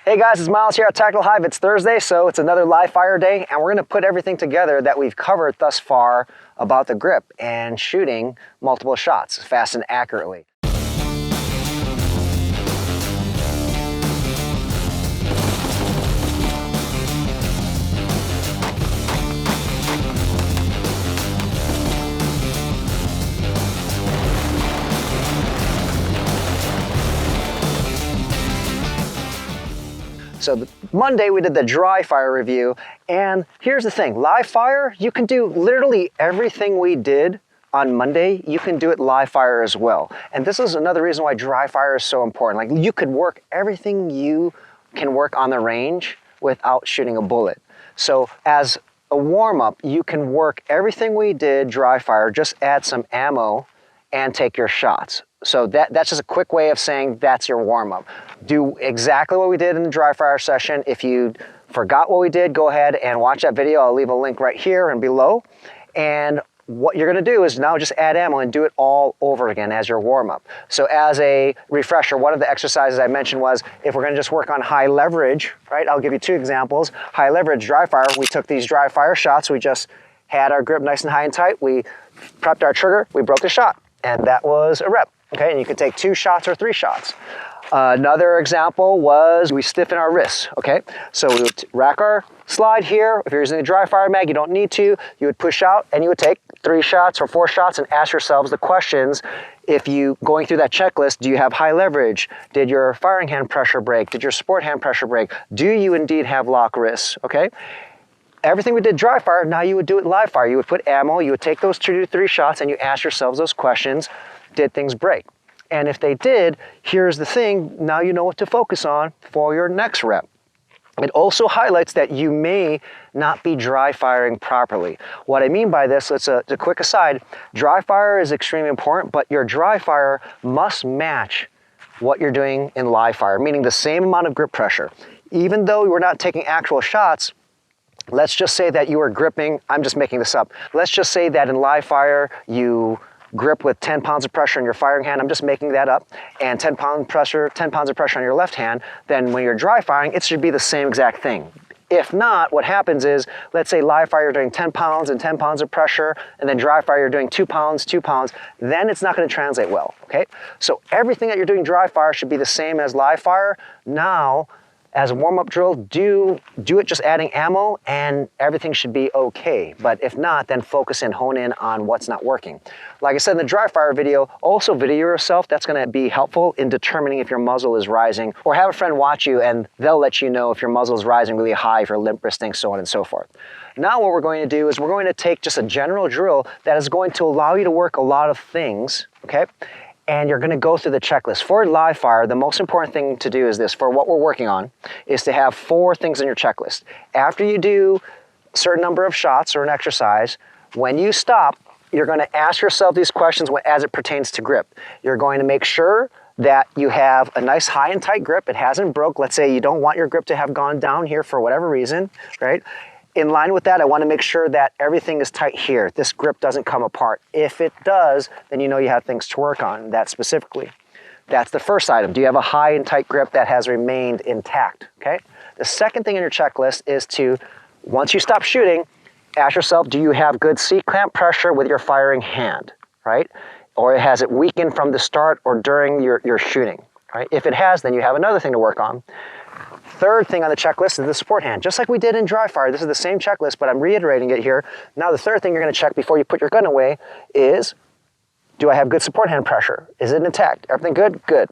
Hey guys, it's Myles here at Tactical Hyve. It's Thursday, so it's another live fire day, and we're going to put everything together that we've covered thus far about the grip and shooting multiple shots fast and accurately. So Monday we did the dry fire review, and here's the thing, live fire, you can do literally everything we did on Monday, you can do it live fire as well. And this is another reason why dry fire is so important. Like, you could work everything you can work on the range without shooting a bullet. So as a warm-up, you can work everything we did dry fire, just add some ammo and take your shots. So that's just a quick way of saying that's your warm-up. Do exactly what we did in the dry fire session. If you forgot what we did, go ahead and watch that video. I'll leave a link right here and below. And what you're gonna do is now just add ammo and do it all over again as your warm-up. So as a refresher, one of the exercises I mentioned was if we're gonna just work on high leverage, right? I'll give you two examples. High leverage dry fire, we took these dry fire shots, we just had our grip nice and high and tight, we prepped our trigger, we broke the shot, and that was a rep. Okay, and you could take 2 shots or 3 shots. Another example was we stiffen our wrists, okay? So we would rack our slide here. If you're using a dry fire mag, you don't need to. You would push out and you would take 3 shots or 4 shots and ask yourselves the questions. If you, going through that checklist, do you have high leverage? Did your firing hand pressure break? Did your support hand pressure break? Do you indeed have lock wrists, okay? Everything we did dry fire, now you would do it live fire. You would put ammo, you would take those 2 to 3 shots and you ask yourselves those questions. Did things break? And if they did, here's the thing, now you know what to focus on for your next rep. It also highlights that you may not be dry firing properly. What I mean by this, it's a quick aside, dry fire is extremely important, but your dry fire must match what you're doing in live fire, meaning the same amount of grip pressure. Even though we're not taking actual shots, let's just say that you are gripping, I'm just making this up, let's just say that in live fire you grip with 10 pounds of pressure in your firing hand, I'm just making that up, and 10 pounds of pressure on your left hand, then when you're dry firing, it should be the same exact thing. If not, what happens is, let's say live fire you're doing 10 pounds and 10 pounds of pressure, and then dry fire you're doing 2 pounds, then it's not gonna translate well, okay? So everything that you're doing dry fire should be the same as live fire. Now, as a warm-up drill, do it just adding ammo and everything should be okay. But if not, then focus and hone in on what's not working. Like I said in the dry fire video, also video yourself. That's gonna be helpful in determining if your muzzle is rising, or have a friend watch you and they'll let you know if your muzzle is rising really high, if you're limp wristing, so on and so forth. Now what we're going to do is we're going to take just a general drill that is going to allow you to work a lot of things, okay? And you're gonna go through the checklist. For live fire, the most important thing to do is this, for what we're working on, is to have 4 things in your checklist. After you do a certain number of shots or an exercise, when you stop, you're gonna ask yourself these questions as it pertains to grip. You're going to make sure that you have a nice high and tight grip, it hasn't broke. Let's say you don't want your grip to have gone down here for whatever reason, right? In line with that, I want to make sure that everything is tight here. This grip doesn't come apart. If it does, then you know you have things to work on, that specifically. That's the first item. Do you have a high and tight grip that has remained intact, okay? The second thing in your checklist is to, once you stop shooting, ask yourself, do you have good C-clamp pressure with your firing hand, right? Or has it weakened from the start or during your shooting, right? If it has, then you have another thing to work on. Third thing on the checklist is the support hand. Just like we did in dry fire, this is the same checklist, but I'm reiterating it here. Now the third thing you're gonna check before you put your gun away is, do I have good support hand pressure? Is it intact? Everything good? Good.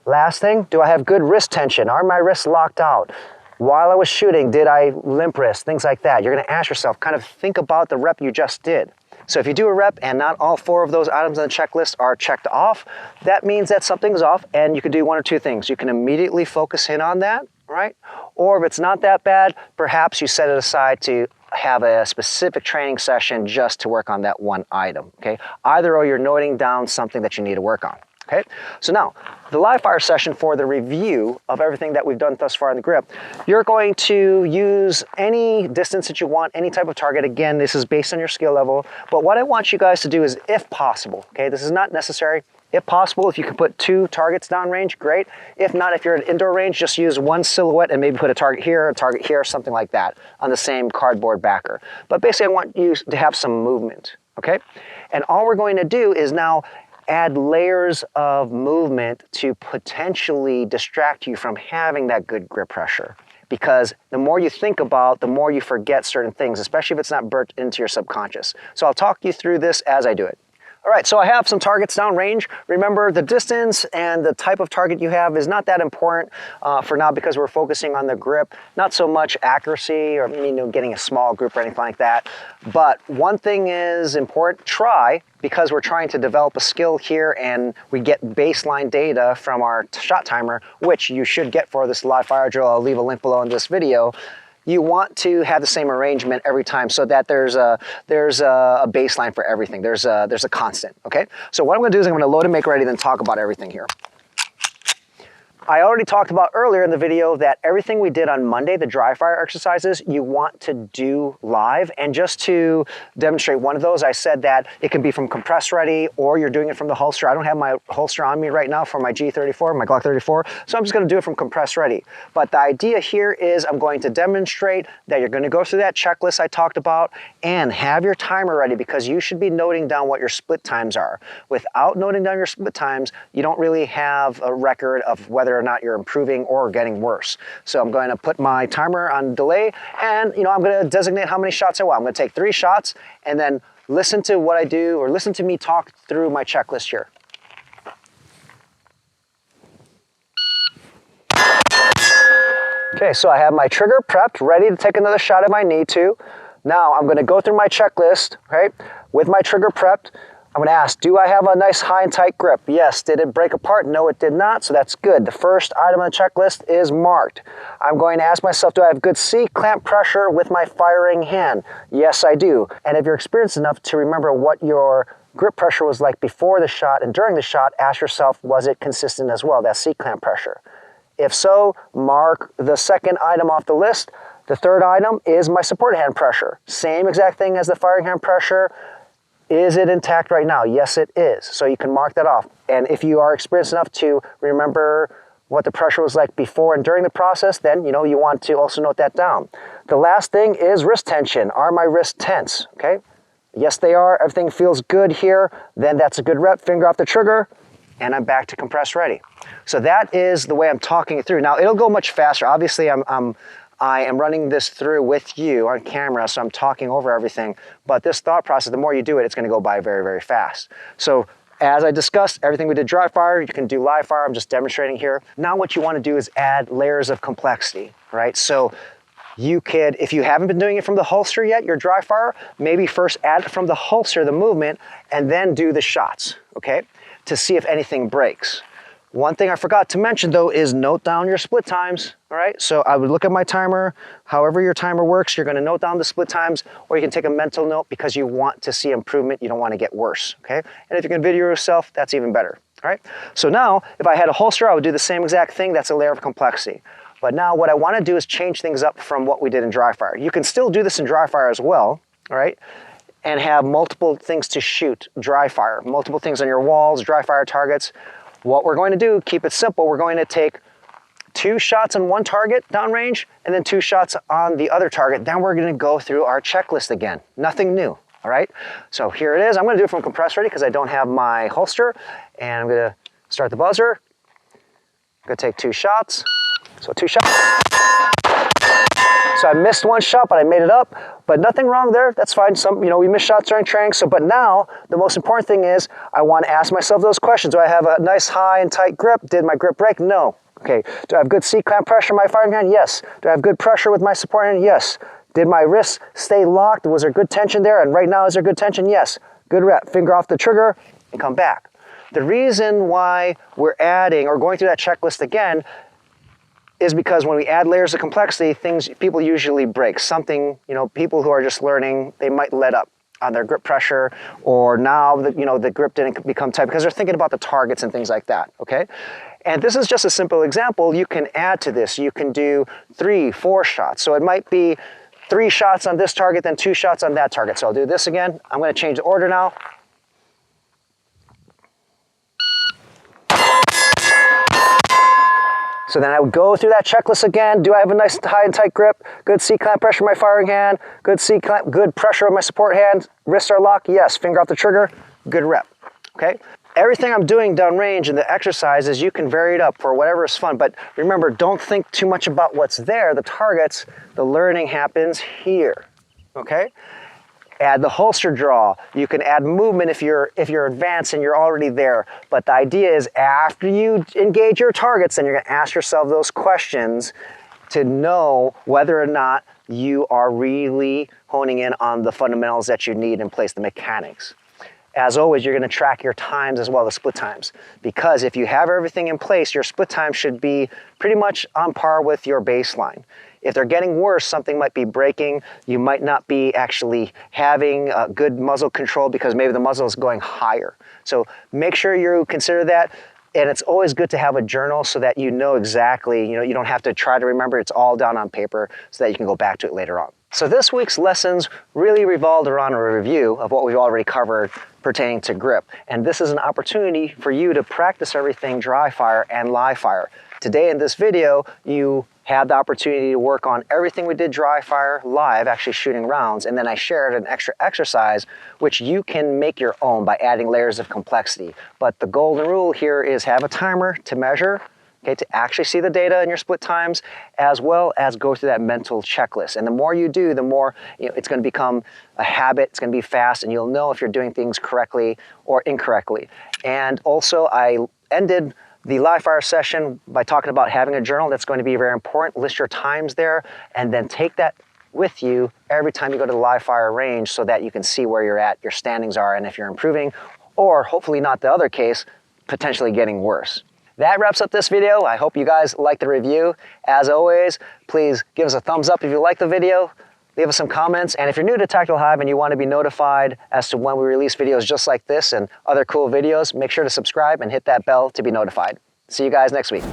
Last thing, do I have good wrist tension? Are my wrists locked out? While I was shooting, did I limp wrist? Things like that. You're gonna ask yourself, kind of think about the rep you just did. So if you do a rep and not all 4 of those items on the checklist are checked off, that means that something's off and you can do 1 or 2 things. You can immediately focus in on that, right? Or if it's not that bad, perhaps you set it aside to have a specific training session just to work on that 1 item, okay? Either or you're noting down something that you need to work on, okay? So now, the live fire session for the review of everything that we've done thus far in the grip, you're going to use any distance that you want, any type of target. Again, this is based on your skill level, but what I want you guys to do is, if possible, okay, this is not necessary, If possible, if you can put 2 targets downrange, great. If not, if you're at indoor range, just use 1 silhouette and maybe put a target here, something like that on the same cardboard backer. But basically, I want you to have some movement, okay? And all we're going to do is now add layers of movement to potentially distract you from having that good grip pressure. Because the more you think about, the more you forget certain things, especially if it's not burnt into your subconscious. So I'll talk you through this as I do it. All right, so I have some targets downrange. Remember, the distance and the type of target you have is not that important for now because we're focusing on the grip, not so much accuracy or getting a small grip or anything like that. But one thing is important, try, because we're trying to develop a skill here and we get baseline data from our shot timer, which you should get for this live fire drill. I'll leave a link below in this video. You want to have the same arrangement every time so that there's a baseline for everything. There's a constant, okay? So what I'm gonna do is I'm gonna load and make ready, then talk about everything here. I already talked about earlier in the video that everything we did on Monday, the dry fire exercises, you want to do live. And just to demonstrate one of those, I said that it can be from compress ready or you're doing it from the holster. I don't have my holster on me right now for my G34, my Glock 34, so I'm just gonna do it from compress ready. But the idea here is I'm going to demonstrate that you're gonna go through that checklist I talked about and have your timer ready because you should be noting down what your split times are. Without noting down your split times, you don't really have a record of whether or not you're improving or getting worse. So I'm going to put my timer on delay and I'm going to designate how many shots I want. I'm going to take 3 shots and then listen to what I do or listen to me talk through my checklist here. Okay, so I have my trigger prepped, ready to take another shot if I need to. Now I'm going to go through my checklist, right, with my trigger prepped. I'm going to ask, do I have a nice high and tight grip? Yes. Did it break apart? No, it did not, so that's good. The first item on the checklist is marked. I'm going to ask myself, do I have good C-clamp pressure with my firing hand? Yes, I do. And if you're experienced enough to remember what your grip pressure was like before the shot and during the shot, ask yourself, was it consistent as well, that C-clamp pressure? If so, mark the second item off the list. The third item is my support hand pressure. Same exact thing as the firing hand pressure. Is it intact right now? Yes, it is. So you can mark that off. And if you are experienced enough to remember what the pressure was like before and during the process, then you want to also note that down. The last thing is wrist tension. Are my wrists tense? Okay. Yes, they are. Everything feels good here. Then that's a good rep. Finger off the trigger, and I'm back to compress ready. So that is the way I'm talking it through. Now it'll go much faster. Obviously, I am running this through with you on camera, so I'm talking over everything. But this thought process, the more you do it, it's going to go by very, very fast. So as I discussed, everything we did dry fire, you can do live fire. I'm just demonstrating here. Now what you want to do is add layers of complexity, right? So you could, if you haven't been doing it from the holster yet, your dry fire, maybe first add it from the holster, the movement, and then do the shots, okay? To see if anything breaks. One thing I forgot to mention though is note down your split times, all right? So I would look at my timer, however your timer works, you're gonna note down the split times, or you can take a mental note because you want to see improvement, you don't wanna get worse, okay? And if you can video yourself, that's even better, all right? So now, if I had a holster, I would do the same exact thing, that's a layer of complexity. But now what I wanna do is change things up from what we did in dry fire. You can still do this in dry fire as well, all right? And have multiple things to shoot, dry fire, multiple things on your walls, dry fire targets. What we're going to do, keep it simple, we're going to take 2 shots on one target downrange and then 2 shots on the other target. Then we're going to go through our checklist again. Nothing new, all right? So here it is. I'm going to do it from compress ready because I don't have my holster. And I'm going to start the buzzer. I'm going to take 2 shots. So 2 shots. So I missed 1 shot, but I made it up. But nothing wrong there. That's fine. We miss shots during training. So, but now the most important thing is I want to ask myself those questions. Do I have a nice high and tight grip? Did my grip break? No. Okay. Do I have good C-clamp pressure in my firing hand? Yes. Do I have good pressure with my support hand? Yes. Did my wrists stay locked? Was there good tension there? And right now, is there good tension? Yes. Good rep. Finger off the trigger and come back. The reason why we're adding or going through that checklist again is because when we add layers of complexity, people usually break. Something, people who are just learning, they might let up on their grip pressure, or now the grip didn't become tight because they're thinking about the targets and things like that, okay? And this is just a simple example. You can add to this. You can do 3, 4 shots. So it might be 3 shots on this target, then 2 shots on that target. So I'll do this again. I'm gonna change the order now. So then I would go through that checklist again. Do I have a nice high and tight grip? Good C-clamp pressure in my firing hand. Good C-clamp, good pressure on my support hand. Wrists are locked, yes. Finger off the trigger, good rep, okay? Everything I'm doing downrange in the exercises, you can vary it up for whatever is fun. But remember, don't think too much about what's there, the targets. The learning happens here, okay? Add the holster draw. You can add movement if you're advanced and you're already there. But the idea is after you engage your targets, then you're gonna ask yourself those questions to know whether or not you are really honing in on the fundamentals that you need in place, the mechanics. As always, you're gonna track your times as well, the split times. Because if you have everything in place, your split time should be pretty much on par with your baseline. If they're getting worse, something might be breaking. You might not be actually having good muzzle control because maybe the muzzle is going higher. So make sure you consider that. And it's always good to have a journal so that you know exactly, you don't have to try to remember, it's all down on paper so that you can go back to it later on. So this week's lessons really revolved around a review of what we've already covered pertaining to grip. And this is an opportunity for you to practice everything dry fire and live fire. Today in this video, you had the opportunity to work on everything we did dry fire live, actually shooting rounds, and then I shared an extra exercise which you can make your own by adding layers of complexity. But the golden rule here is have a timer to measure, okay, to actually see the data in your split times, as well as go through that mental checklist. And the more you do, the more it's going to become a habit, it's going to be fast, and you'll know if you're doing things correctly or incorrectly. And also I ended the live fire session by talking about having a journal. That's going to be very important. List your times there and then take that with you every time you go to the live fire range so that you can see where you're at, your standings are, and if you're improving, or hopefully not the other case, potentially getting worse. That wraps up this video. I hope you guys liked the review. As always, please give us a thumbs up if you like the video. Leave us some comments, and if you're new to Tactical Hyve and you want to be notified as to when we release videos just like this and other cool videos, make sure to subscribe and hit that bell to be notified. See you guys next week.